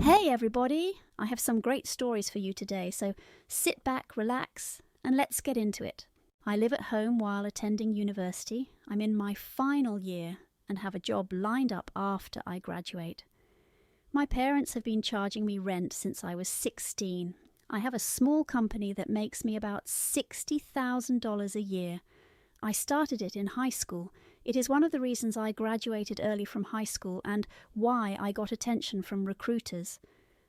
Hey everybody! I have some great stories for you today, so sit back, relax, and let's get into it. I live at home while attending university. I'm in my final year and have a job lined up after I graduate. My parents have been charging me rent since I was 16. I have a small company that makes me about $60,000 a year. I started it in high school. It is one of the reasons I graduated early from high school and why I got attention from recruiters.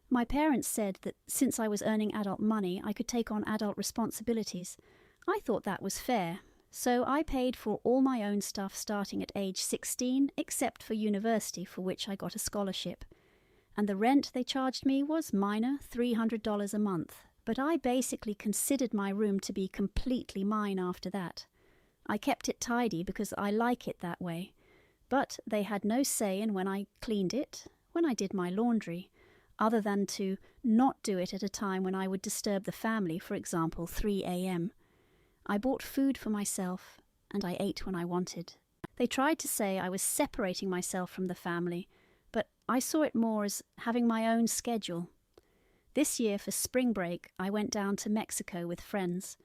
My parents said that since I was earning adult money, I could take on adult responsibilities. I thought that was fair, so I paid for all my own stuff starting at age 16, except for university, for which I got a scholarship. And the rent they charged me was minor, $300 a month, but I basically considered my room to be completely mine after that. I kept it tidy because I like it that way, but they had no say in when I cleaned it, when I did my laundry, other than to not do it at a time when I would disturb the family, for example, 3 a.m. I bought food for myself, and I ate when I wanted. They tried to say I was separating myself from the family, but I saw it more as having my own schedule. This year for spring break, I went down to Mexico with friends.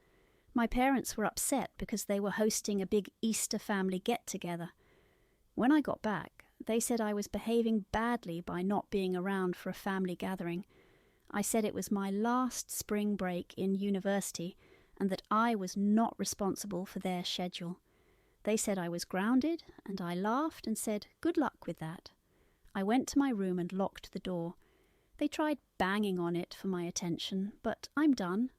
My parents were upset because they were hosting a big Easter family get-together. When I got back, they said I was behaving badly by not being around for a family gathering. I said it was my last spring break in university and that I was not responsible for their schedule. They said I was grounded, and I laughed and said, "Good luck with that." I went to my room and locked the door. They tried banging on it for my attention, but I'm done.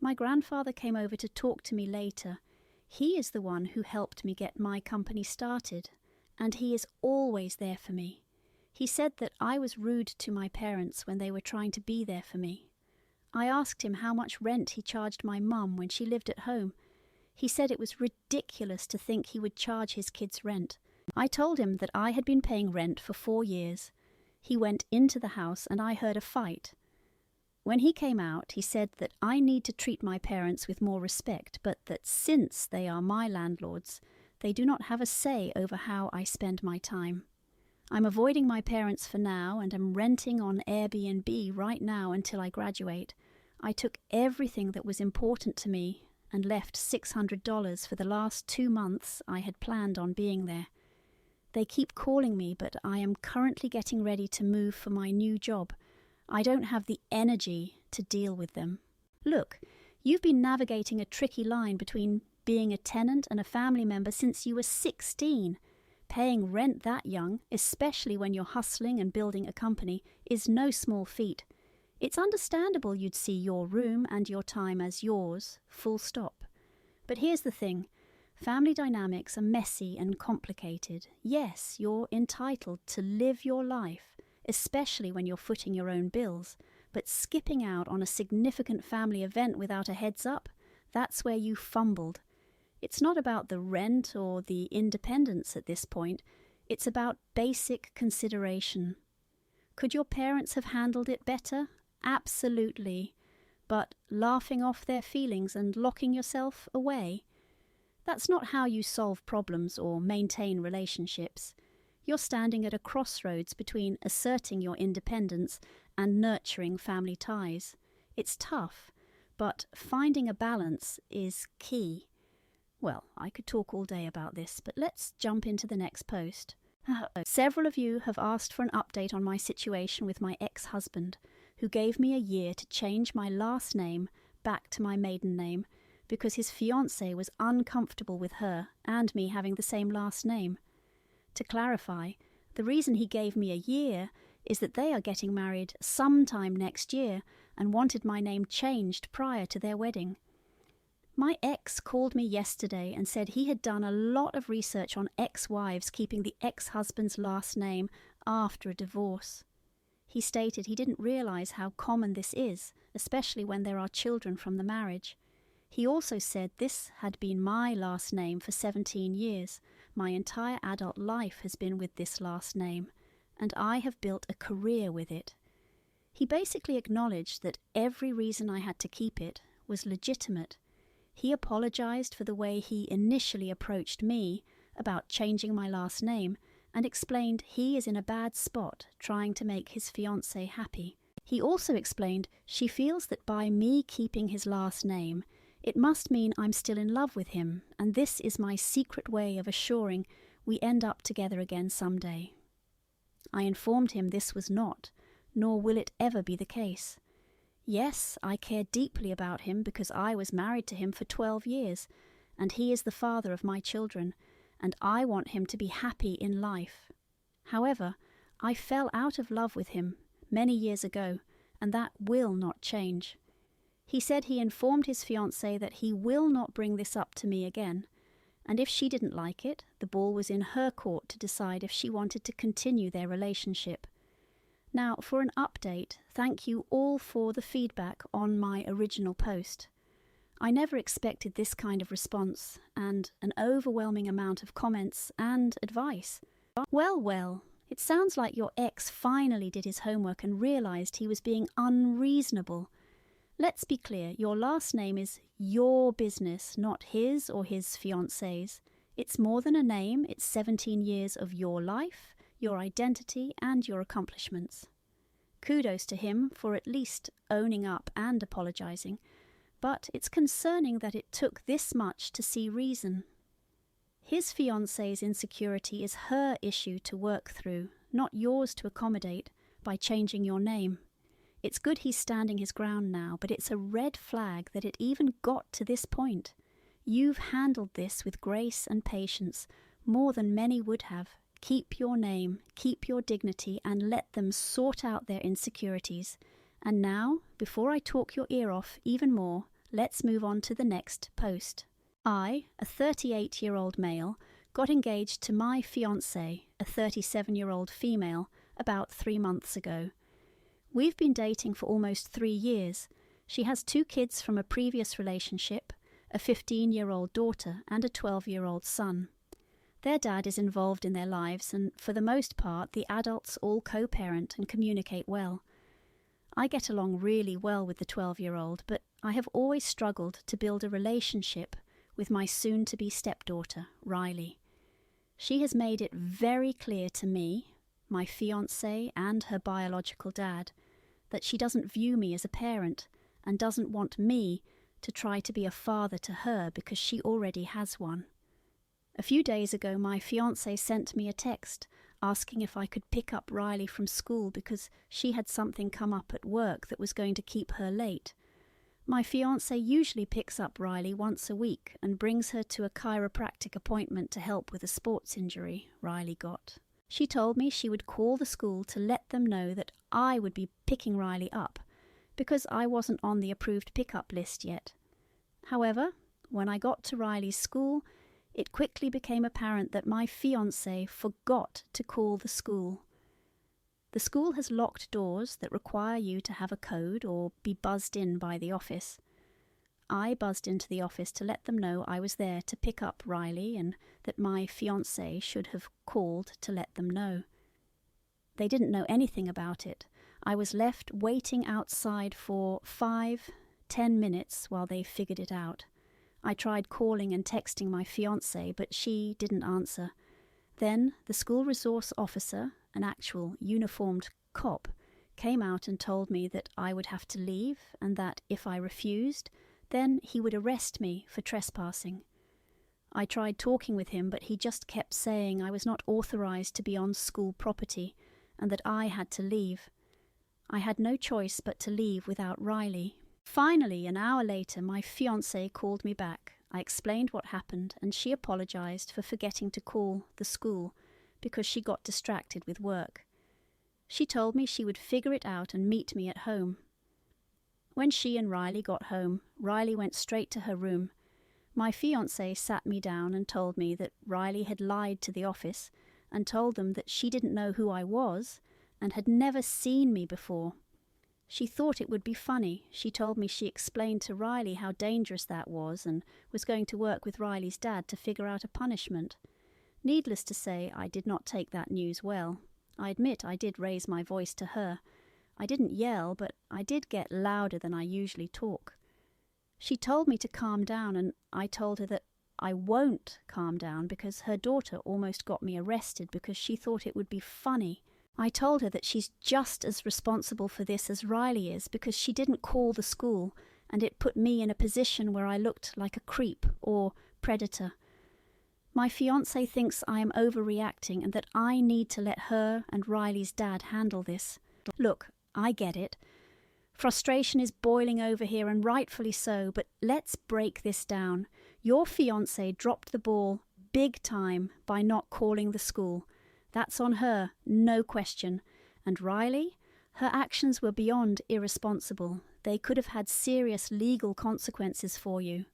My grandfather came over to talk to me later. He is the one who helped me get my company started, and he is always there for me. He said that I was rude to my parents when they were trying to be there for me. I asked him how much rent he charged my mum when she lived at home. He said it was ridiculous to think he would charge his kids rent. I told him that I had been paying rent for 4 years. He went into the house and I heard a fight. When he came out, he said that I need to treat my parents with more respect, but that since they are my landlords, they do not have a say over how I spend my time. I'm avoiding my parents for now and am renting on Airbnb right now until I graduate. I took everything that was important to me and left $600 for the last 2 months I had planned on being there. They keep calling me, but I am currently getting ready to move for my new job. I don't have the energy to deal with them. Look, you've been navigating a tricky line between being a tenant and a family member since you were 16. Paying rent that young, especially when you're hustling and building a company, is no small feat. It's understandable you'd see your room and your time as yours, full stop. But here's the thing. Family dynamics are messy and complicated. Yes, you're entitled to live your life, especially when you're footing your own bills, but skipping out on a significant family event without a heads up, that's where you fumbled. It's not about the rent or the independence at this point, it's about basic consideration. Could your parents have handled it better? Absolutely. But laughing off their feelings and locking yourself away? That's not how you solve problems or maintain relationships. You're standing at a crossroads between asserting your independence and nurturing family ties. It's tough, but finding a balance is key. Well, I could talk all day about this, but let's jump into the next post. Several of you have asked for an update on my situation with my ex-husband, who gave me a year to change my last name back to my maiden name because his fiancée was uncomfortable with her and me having the same last name. To clarify, the reason he gave me a year is that they are getting married sometime next year and wanted my name changed prior to their wedding. My ex called me yesterday and said he had done a lot of research on ex-wives keeping the ex-husband's last name after a divorce. He stated he didn't realize how common this is, especially when there are children from the marriage. He also said this had been my last name for 17 years. My entire adult life has been with this last name, and I have built a career with it. He basically acknowledged that every reason I had to keep it was legitimate. He apologized for the way he initially approached me about changing my last name and explained he is in a bad spot trying to make his fiancée happy. He also explained she feels that by me keeping his last name, it must mean I'm still in love with him, and this is my secret way of assuring we end up together again someday. I informed him this was not, nor will it ever be the case. Yes, I care deeply about him because I was married to him for 12 years, and he is the father of my children, and I want him to be happy in life. However, I fell out of love with him many years ago, and that will not change. He said he informed his fiancée that he will not bring this up to me again, and if she didn't like it, the ball was in her court to decide if she wanted to continue their relationship. Now, for an update, thank you all for the feedback on my original post. I never expected this kind of response, and an overwhelming amount of comments and advice. Well, it sounds like your ex finally did his homework and realised he was being unreasonable. Let's be clear, your last name is your business, not his or his fiancée's. It's more than a name, it's 17 years of your life, your identity, and your accomplishments. Kudos to him for at least owning up and apologising, but it's concerning that it took this much to see reason. His fiancée's insecurity is her issue to work through, not yours to accommodate by changing your name. It's good he's standing his ground now, but it's a red flag that it even got to this point. You've handled this with grace and patience, more than many would have. Keep your name, keep your dignity, and let them sort out their insecurities. And now, before I talk your ear off even more, let's move on to the next post. I, a 38-year-old male, got engaged to my fiancée, a 37-year-old female, about 3 months ago. We've been dating for almost 3 years. She has 2 kids from a previous relationship, a 15-year-old daughter and a 12-year-old son. Their dad is involved in their lives, and for the most part, the adults all co-parent and communicate well. I get along really well with the 12-year-old, but I have always struggled to build a relationship with my soon-to-be stepdaughter, Riley. She has made it very clear to me, my fiancé, and her biological dad, that she doesn't view me as a parent and doesn't want me to try to be a father to her because she already has one. A few days ago, my fiancé sent me a text asking if I could pick up Riley from school because she had something come up at work that was going to keep her late. My fiancé usually picks up Riley once a week and brings her to a chiropractic appointment to help with a sports injury Riley got. She told me she would call the school to let them know that I would be picking Riley up because I wasn't on the approved pickup list yet. However, when I got to Riley's school, it quickly became apparent that my fiancé forgot to call the school. The school has locked doors that require you to have a code or be buzzed in by the office. I buzzed into the office to let them know I was there to pick up Riley and that my fiancé should have called to let them know. They didn't know anything about it. I was left waiting outside for 5-10 minutes while they figured it out. I tried calling and texting my fiancé, but she didn't answer. Then the school resource officer, an actual uniformed cop, came out and told me that I would have to leave and that if I refused, then he would arrest me for trespassing. I tried talking with him, but he just kept saying I was not authorized to be on school property and that I had to leave. I had no choice but to leave without Riley. Finally, an hour later, my fiancé called me back. I explained what happened, and she apologized for forgetting to call the school because she got distracted with work. She told me she would figure it out and meet me at home. When she and Riley got home, Riley went straight to her room. My fiancé sat me down and told me that Riley had lied to the office and told them that she didn't know who I was and had never seen me before. She thought it would be funny. She told me she explained to Riley how dangerous that was and was going to work with Riley's dad to figure out a punishment. Needless to say, I did not take that news well. I admit I did raise my voice to her. I didn't yell, but I did get louder than I usually talk. She told me to calm down, and I told her that I won't calm down because her daughter almost got me arrested because she thought it would be funny. I told her that she's just as responsible for this as Riley is because she didn't call the school, and it put me in a position where I looked like a creep or predator. My fiancé thinks I am overreacting and that I need to let her and Riley's dad handle this. Look, I get it. Frustration is boiling over here, and rightfully so, but let's break this down. Your fiancé dropped the ball big time by not calling the school. That's on her, no question. And Riley? Her actions were beyond irresponsible. They could have had serious legal consequences for you.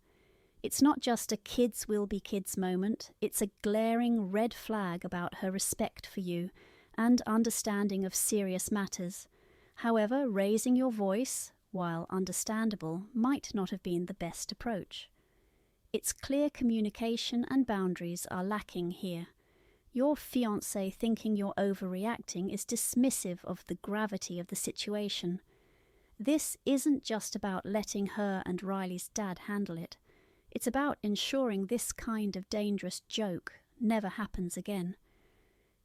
It's not just a kids will be kids moment. It's a glaring red flag about her respect for you and understanding of serious matters. However, raising your voice, while understandable, might not have been the best approach. It's clear communication and boundaries are lacking here. Your fiancé thinking you're overreacting is dismissive of the gravity of the situation. This isn't just about letting her and Riley's dad handle it. It's about ensuring this kind of dangerous joke never happens again.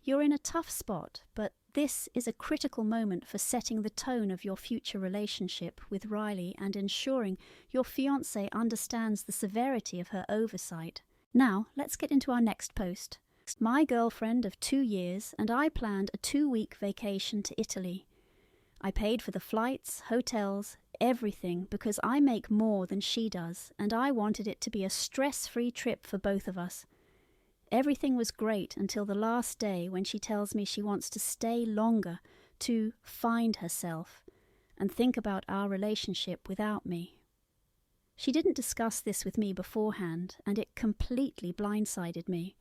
You're in a tough spot, but this is a critical moment for setting the tone of your future relationship with Riley and ensuring your fiancé understands the severity of her oversight. Now, let's get into our next post. My girlfriend of 2 years and I planned a 2-week vacation to Italy. I paid for the flights, hotels, everything because I make more than she does and I wanted it to be a stress-free trip for both of us. Everything was great until the last day when she tells me she wants to stay longer to find herself and think about our relationship without me. She didn't discuss this with me beforehand, and it completely blindsided me.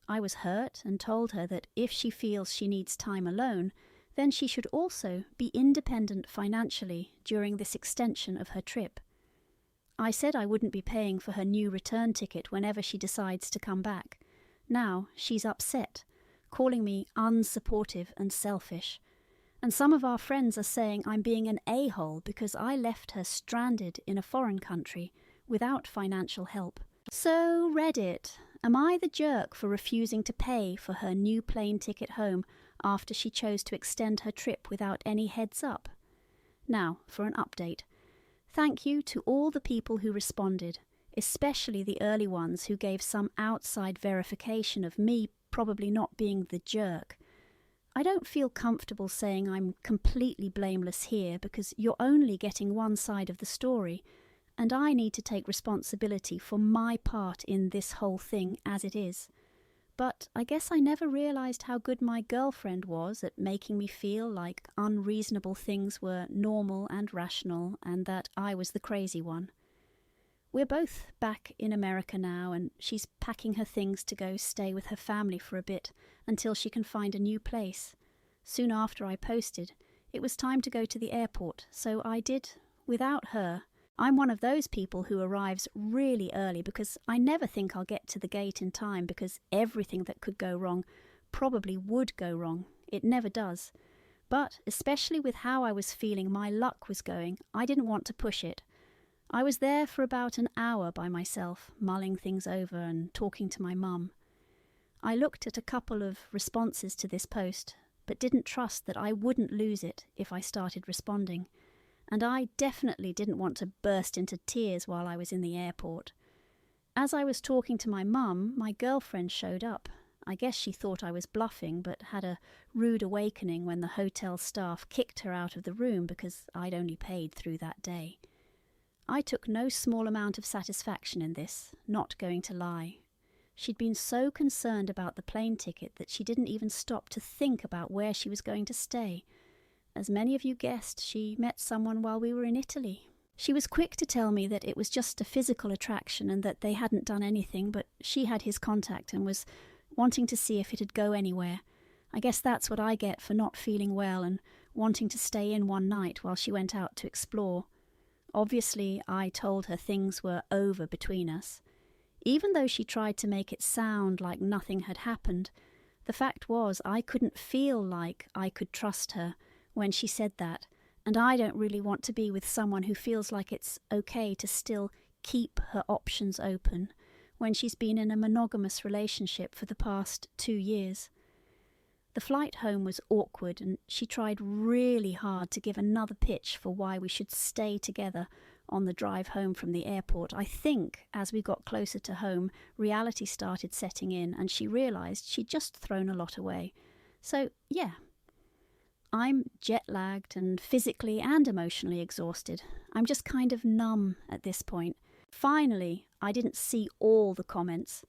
I was hurt and told her that if she feels she needs time alone, then she should also be independent financially during this extension of her trip. I said I wouldn't be paying for her new return ticket whenever she decides to come back. Now she's upset, calling me unsupportive and selfish. And some of our friends are saying I'm being an a-hole because I left her stranded in a foreign country without financial help. So Reddit, am I the jerk for refusing to pay for her new plane ticket home after she chose to extend her trip without any heads up? Now for an update. Thank you to all the people who responded, especially the early ones who gave some outside verification of me probably not being the jerk. I don't feel comfortable saying I'm completely blameless here because you're only getting one side of the story, and I need to take responsibility for my part in this whole thing as it is. But I guess I never realized how good my girlfriend was at making me feel like unreasonable things were normal and rational and that I was the crazy one. We're both back in America now, and she's packing her things to go stay with her family for a bit until she can find a new place. Soon after I posted, it was time to go to the airport, so I did without her. I'm one of those people who arrives really early because I never think I'll get to the gate in time because everything that could go wrong probably would go wrong. It never does. But especially with how I was feeling my luck was going, I didn't want to push it. I was there for about an hour by myself, mulling things over and talking to my mum. I looked at a couple of responses to this post, but didn't trust that I wouldn't lose it if I started responding. And I definitely didn't want to burst into tears while I was in the airport. As I was talking to my mum, my girlfriend showed up. I guess she thought I was bluffing, but had a rude awakening when the hotel staff kicked her out of the room because I'd only paid through that day. I took no small amount of satisfaction in this, not going to lie. She'd been so concerned about the plane ticket that she didn't even stop to think about where she was going to stay. As many of you guessed, she met someone while we were in Italy. She was quick to tell me that it was just a physical attraction and that they hadn't done anything, but she had his contact and was wanting to see if it'd go anywhere. I guess that's what I get for not feeling well and wanting to stay in one night while she went out to explore. Obviously, I told her things were over between us. Even though she tried to make it sound like nothing had happened, the fact was I couldn't feel like I could trust her when she said that, and I don't really want to be with someone who feels like it's okay to still keep her options open when she's been in a monogamous relationship for the past 2 years. The flight home was awkward, and she tried really hard to give another pitch for why we should stay together on the drive home from the airport. I think as we got closer to home, reality started setting in, and she realised she'd just thrown a lot away. So, yeah, I'm jet-lagged and physically and emotionally exhausted. I'm just kind of numb at this point. Finally, I didn't see all the comments,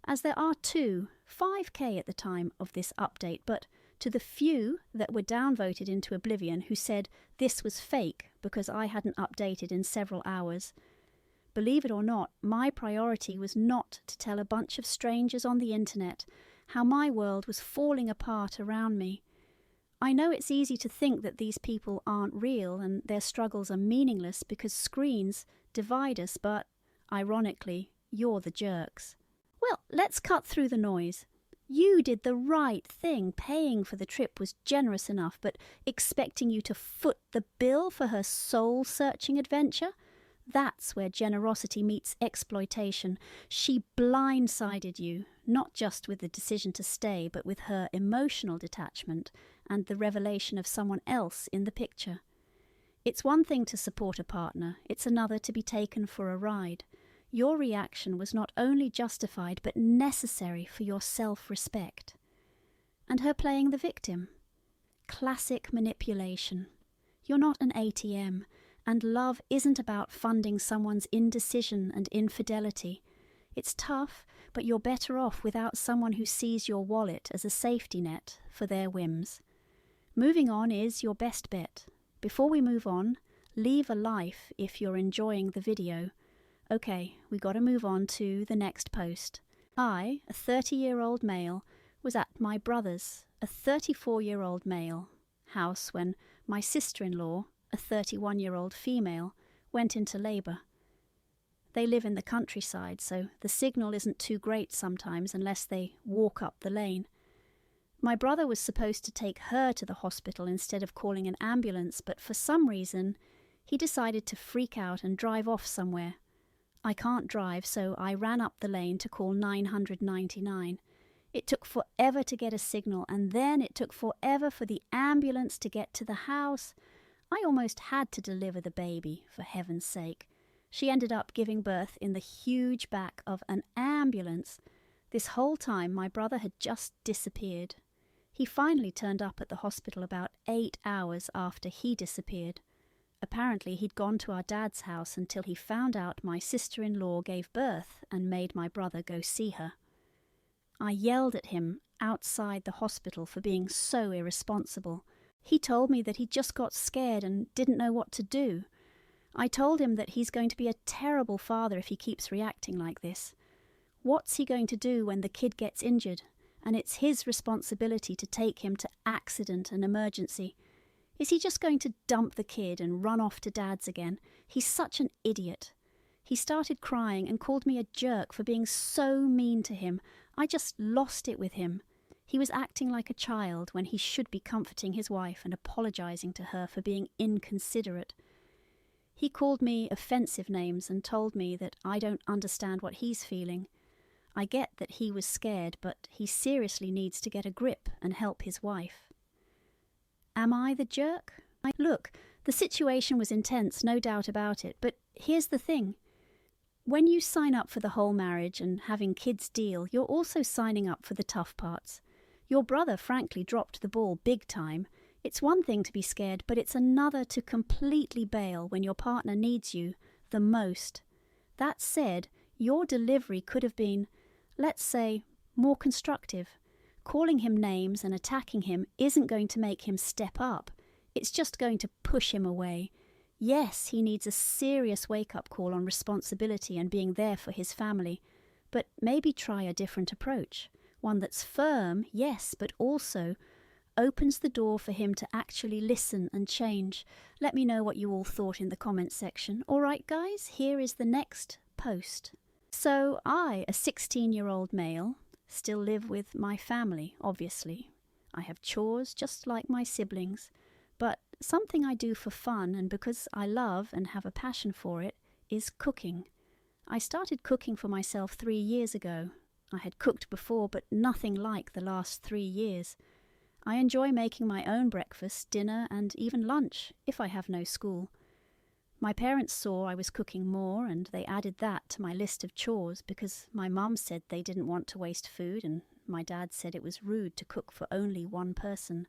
as there are 5K at the time of this update, but to the few that were downvoted into oblivion who said this was fake because I hadn't updated in several hours. Believe it or not, my priority was not to tell a bunch of strangers on the internet how my world was falling apart around me. I know it's easy to think that these people aren't real and their struggles are meaningless because screens divide us, but, ironically, you're the jerks. Well, let's cut through the noise. You did the right thing. Paying for the trip was generous enough, but expecting you to foot the bill for her soul-searching adventure? That's where generosity meets exploitation. She blindsided you, not just with the decision to stay, but with her emotional detachment and the revelation of someone else in the picture. It's one thing to support a partner, it's another to be taken for a ride. Your reaction was not only justified, but necessary for your self-respect. And her playing the victim. Classic manipulation. You're not an ATM, and love isn't about funding someone's indecision and infidelity. It's tough, but you're better off without someone who sees your wallet as a safety net for their whims. Moving on is your best bet. Before we move on, leave a like if you're enjoying the video. Okay, we got to move on to the next post. I, a 30-year-old male, was at my brother's, a 34-year-old male, house when my sister-in-law, a 31-year-old female, went into labour. They live in the countryside, so the signal isn't too great sometimes unless they walk up the lane. My brother was supposed to take her to the hospital instead of calling an ambulance, but for some reason, he decided to freak out and drive off somewhere. I can't drive, so I ran up the lane to call 999. It took forever to get a signal, and then it took forever for the ambulance to get to the house. I almost had to deliver the baby, for heaven's sake. She ended up giving birth in the huge back of an ambulance. This whole time, my brother had just disappeared. He finally turned up at the hospital about 8 hours after he disappeared. Apparently, he'd gone to our dad's house until he found out my sister-in-law gave birth and made my brother go see her. I yelled at him outside the hospital for being so irresponsible. He told me that he'd just got scared and didn't know what to do. I told him that he's going to be a terrible father if he keeps reacting like this. What's he going to do when the kid gets injured? And it's his responsibility to take him to accident and emergency. Is he just going to dump the kid and run off to dad's again? He's such an idiot. He started crying and called me a jerk for being so mean to him. I just lost it with him. He was acting like a child when he should be comforting his wife and apologising to her for being inconsiderate. He called me offensive names and told me that I don't understand what he's feeling. I get that he was scared, but he seriously needs to get a grip and help his wife. Am I the jerk? Look, the situation was intense, no doubt about it, but here's the thing. When you sign up for the whole marriage and having kids deal, you're also signing up for the tough parts. Your brother frankly dropped the ball big time. It's one thing to be scared, but it's another to completely bail when your partner needs you the most. That said, your delivery could have been, let's say, more constructive. Calling him names and attacking him isn't going to make him step up. It's just going to push him away. Yes, he needs a serious wake-up call on responsibility and being there for his family, but maybe try a different approach. One that's firm, yes, but also opens the door for him to actually listen and change. Let me know what you all thought in the comments section. All right, guys, here is the next post. So I, a 16-year-old male, still live with my family, obviously. I have chores just like my siblings, but something I do for fun and because I love and have a passion for it is cooking. I started cooking for myself 3 years ago. I had cooked before, but nothing like the last 3 years. I enjoy making my own breakfast, dinner, and even lunch, if I have no school. My parents saw I was cooking more, and they added that to my list of chores because my mum said they didn't want to waste food, and my dad said it was rude to cook for only one person.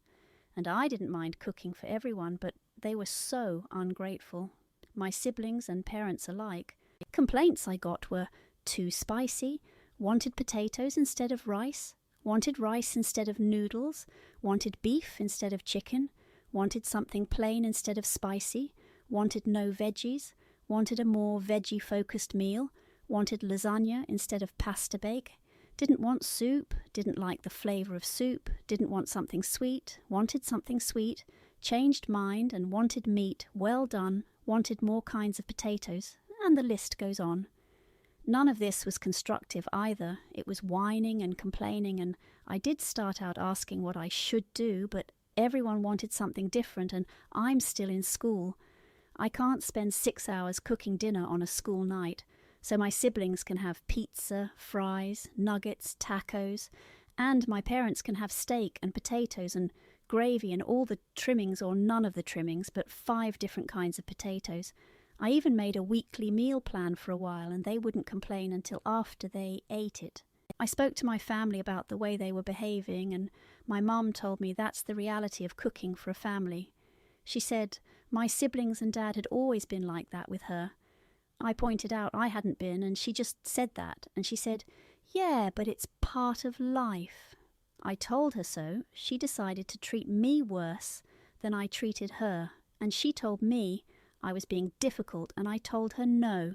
And I didn't mind cooking for everyone, but they were so ungrateful, my siblings and parents alike. Complaints I got were too spicy, wanted potatoes instead of rice, wanted rice instead of noodles, wanted beef instead of chicken, wanted something plain instead of spicy, wanted no veggies, wanted a more veggie-focused meal, wanted lasagna instead of pasta bake, didn't want soup, didn't like the flavour of soup, didn't want something sweet, wanted something sweet, changed mind and wanted meat well done, wanted more kinds of potatoes, and the list goes on. None of this was constructive either. It was whining and complaining, and I did start out asking what I should do, but everyone wanted something different, and I'm still in school. I can't spend 6 hours cooking dinner on a school night, so my siblings can have pizza, fries, nuggets, tacos, and my parents can have steak and potatoes and gravy and all the trimmings or none of the trimmings, but 5 different kinds of potatoes. I even made a weekly meal plan for a while, and they wouldn't complain until after they ate it. I spoke to my family about the way they were behaving, and my mum told me that's the reality of cooking for a family. She said my siblings and dad had always been like that with her. I pointed out I hadn't been, and she just said that, and she said, "Yeah, but it's part of life." I told her so. She decided to treat me worse than I treated her, and she told me I was being difficult, and I told her no.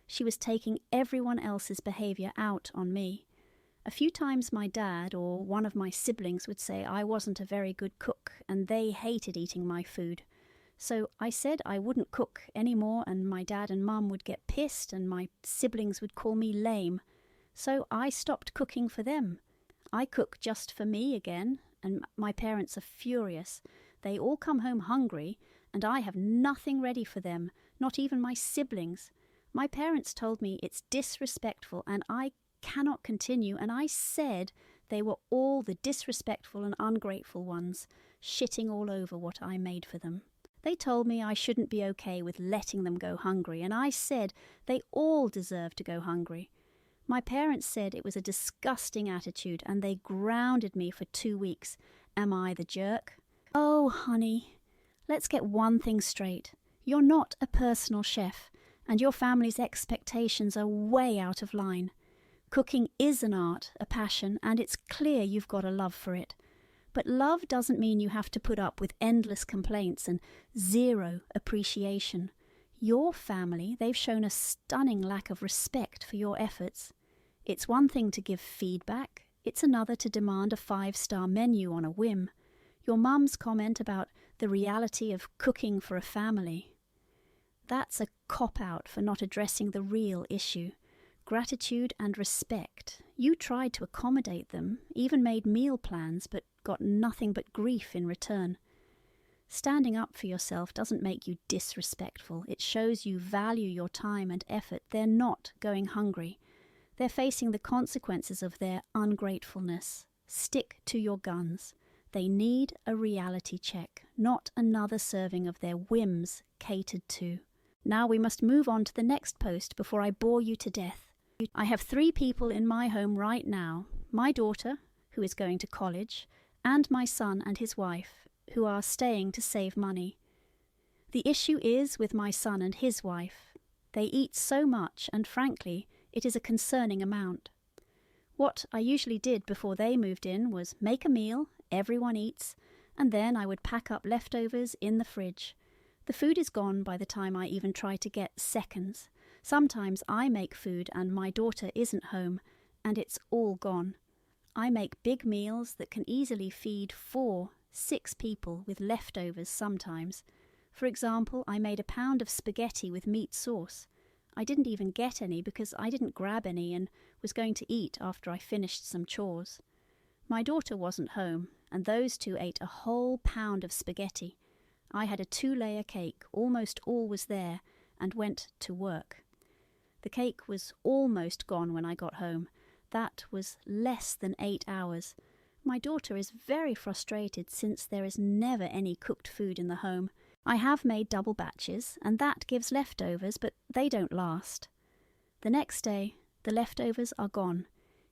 She was taking everyone else's behaviour out on me. A few times my dad or one of my siblings would say I wasn't a very good cook, and they hated eating my food. So I said I wouldn't cook anymore, and my dad and mum would get pissed, and my siblings would call me lame. So I stopped cooking for them. I cook just for me again, and my parents are furious. They all come home hungry, and I have nothing ready for them, not even my siblings. My parents told me it's disrespectful, and I cannot continue, and I said they were all the disrespectful and ungrateful ones, shitting all over what I made for them. They told me I shouldn't be okay with letting them go hungry, and I said they all deserve to go hungry. My parents said it was a disgusting attitude, and they grounded me for 2 weeks. Am I the jerk? Oh, honey, let's get one thing straight. You're not a personal chef, and your family's expectations are way out of line. Cooking is an art, a passion, and it's clear you've got a love for it. But love doesn't mean you have to put up with endless complaints and zero appreciation. Your family, they've shown a stunning lack of respect for your efforts. It's one thing to give feedback, it's another to demand a 5-star menu on a whim. Your mum's comment about the reality of cooking for a family. That's a cop-out for not addressing the real issue. Gratitude and respect. You tried to accommodate them, even made meal plans, but got nothing but grief in return. Standing up for yourself doesn't make you disrespectful. It shows you value your time and effort. They're not going hungry. They're facing the consequences of their ungratefulness. Stick to your guns. They need a reality check, not another serving of their whims catered to. Now we must move on to the next post before I bore you to death. I have 3 people in my home right now. My daughter, who is going to college, and my son and his wife, who are staying to save money. The issue is with my son and his wife. They eat so much, and frankly, it is a concerning amount. What I usually did before they moved in was make a meal, everyone eats, and then I would pack up leftovers in the fridge. The food is gone by the time I even try to get seconds. Sometimes I make food and my daughter isn't home, and it's all gone. I make big meals that can easily feed 4, 6 people with leftovers sometimes. For example, I made a pound of spaghetti with meat sauce. I didn't even get any because I didn't grab any and was going to eat after I finished some chores. My daughter wasn't home, and those 2 ate a whole pound of spaghetti. I had a 2-layer cake, almost all was there, and went to work. The cake was almost gone when I got home. That was less than 8 hours. My daughter is very frustrated since there is never any cooked food in the home. I have made double batches, and that gives leftovers, but they don't last. The next day, the leftovers are gone.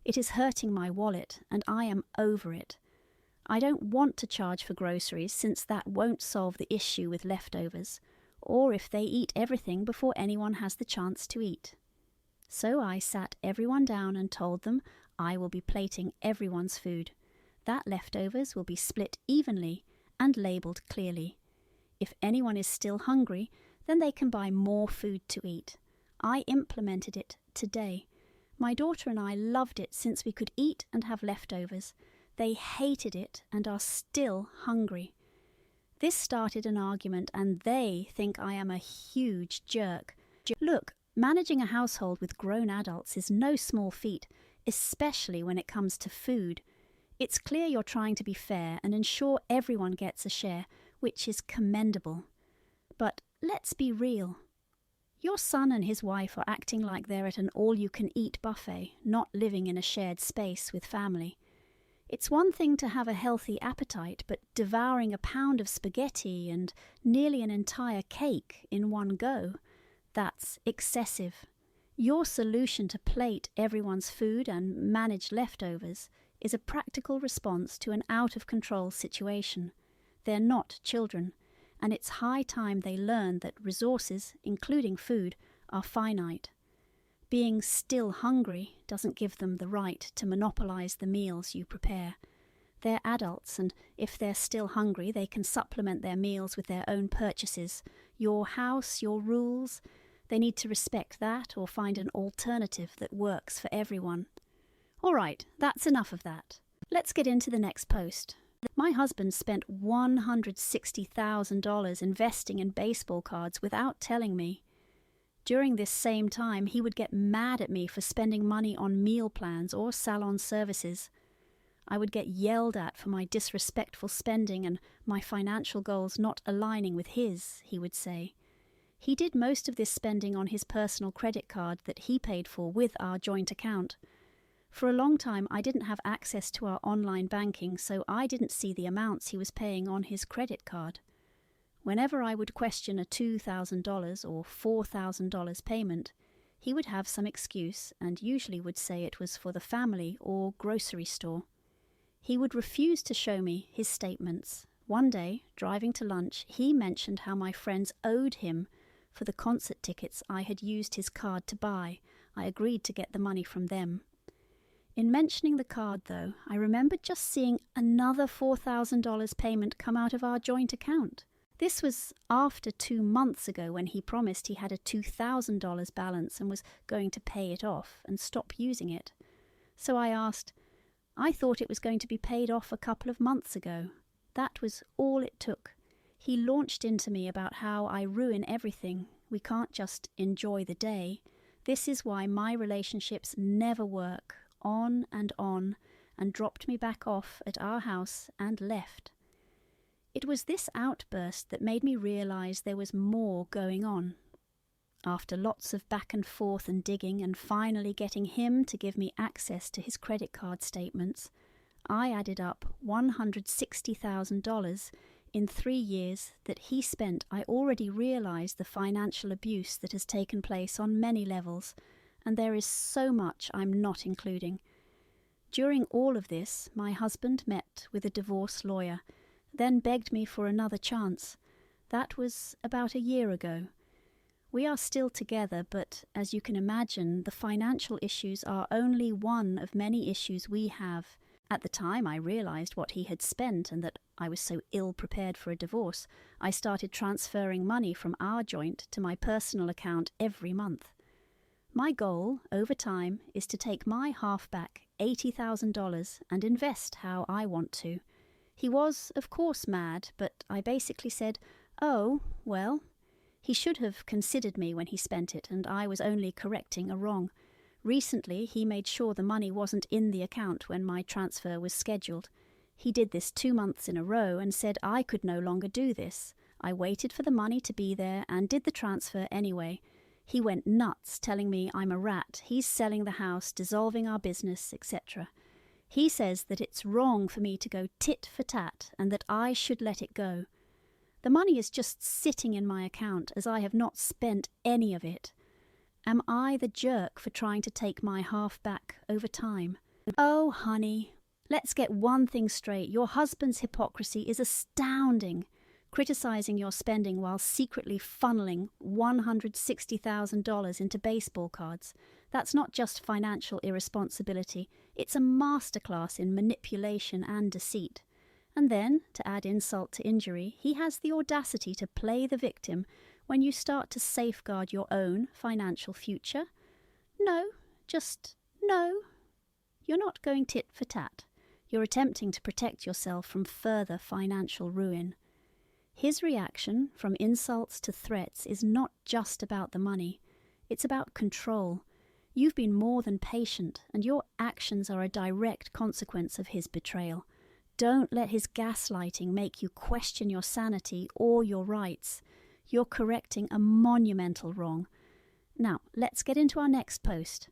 It is hurting my wallet, and I am over it. I don't want to charge for groceries since that won't solve the issue with leftovers, or if they eat everything before anyone has the chance to eat. So I sat everyone down and told them I will be plating everyone's food. That leftovers will be split evenly and labelled clearly. If anyone is still hungry, then they can buy more food to eat. I implemented it today. My daughter and I loved it since we could eat and have leftovers. They hated it and are still hungry. This started an argument and they think I am a huge jerk. Look, managing a household with grown adults is no small feat, especially when it comes to food. It's clear you're trying to be fair and ensure everyone gets a share, which is commendable. But let's be real. Your son and his wife are acting like they're at an all-you-can-eat buffet, not living in a shared space with family. It's one thing to have a healthy appetite, but devouring a pound of spaghetti and nearly an entire cake in one go, that's excessive. Your solution to plate everyone's food and manage leftovers is a practical response to an out-of-control situation. They're not children, and it's high time they learn that resources, including food, are finite. Being still hungry doesn't give them the right to monopolize the meals you prepare. They're adults, and if they're still hungry, they can supplement their meals with their own purchases. Your house, your rules, they need to respect that or find an alternative that works for everyone. All right, that's enough of that. Let's get into the next post. My husband spent $160,000 investing in baseball cards without telling me. During this same time, he would get mad at me for spending money on meal plans or salon services. I would get yelled at for my disrespectful spending and my financial goals not aligning with his, he would say. He did most of this spending on his personal credit card that he paid for with our joint account. For a long time, I didn't have access to our online banking, so I didn't see the amounts he was paying on his credit card. Whenever I would question a $2,000 or $4,000 payment, he would have some excuse and usually would say it was for the family or grocery store. He would refuse to show me his statements. One day, driving to lunch, he mentioned how my friends owed him for the concert tickets I had used his card to buy. I agreed to get the money from them. In mentioning the card, though, I remembered just seeing another $4,000 payment come out of our joint account. This was after 2 months ago when he promised he had a $2,000 balance and was going to pay it off and stop using it. So I asked, I thought it was going to be paid off a couple of months ago. That was all it took. He launched into me about how I ruin everything. We can't just enjoy the day. This is why my relationships never work, on, and dropped me back off at our house and left. It was this outburst that made me realize there was more going on. After lots of back and forth and digging and finally getting him to give me access to his credit card statements, I added up $160,000 in 3 years that he spent. I already realized the financial abuse that has taken place on many levels, and there is so much I'm not including. During all of this, my husband met with a divorce lawyer, then begged me for another chance. That was about a year ago. We are still together, but as you can imagine, the financial issues are only one of many issues we have. At the time I realized what he had spent and that I was so ill prepared for a divorce, I started transferring money from our joint to my personal account every month. My goal, over time, is to take my half back, $80,000, and invest how I want to. He was, of course, mad, but I basically said, oh, well. He should have considered me when he spent it, and I was only correcting a wrong. Recently, he made sure the money wasn't in the account when my transfer was scheduled. He did this 2 months in a row and said I could no longer do this. I waited for the money to be there and did the transfer anyway. He went nuts telling me I'm a rat, he's selling the house, dissolving our business, etc. He says that it's wrong for me to go tit for tat and that I should let it go. The money is just sitting in my account as I have not spent any of it. Am I the jerk for trying to take my half back over time? Oh, honey, let's get one thing straight. Your husband's hypocrisy is astounding. Criticizing your spending while secretly funneling $160,000 into baseball cards. That's not just financial irresponsibility, it's a masterclass in manipulation and deceit. And then, to add insult to injury, he has the audacity to play the victim when you start to safeguard your own financial future. No, just no. You're not going tit for tat. You're attempting to protect yourself from further financial ruin. His reaction, from insults to threats, is not just about the money. It's about control. You've been more than patient, and your actions are a direct consequence of his betrayal. Don't let his gaslighting make you question your sanity or your rights. You're correcting a monumental wrong. Now, let's get into our next post.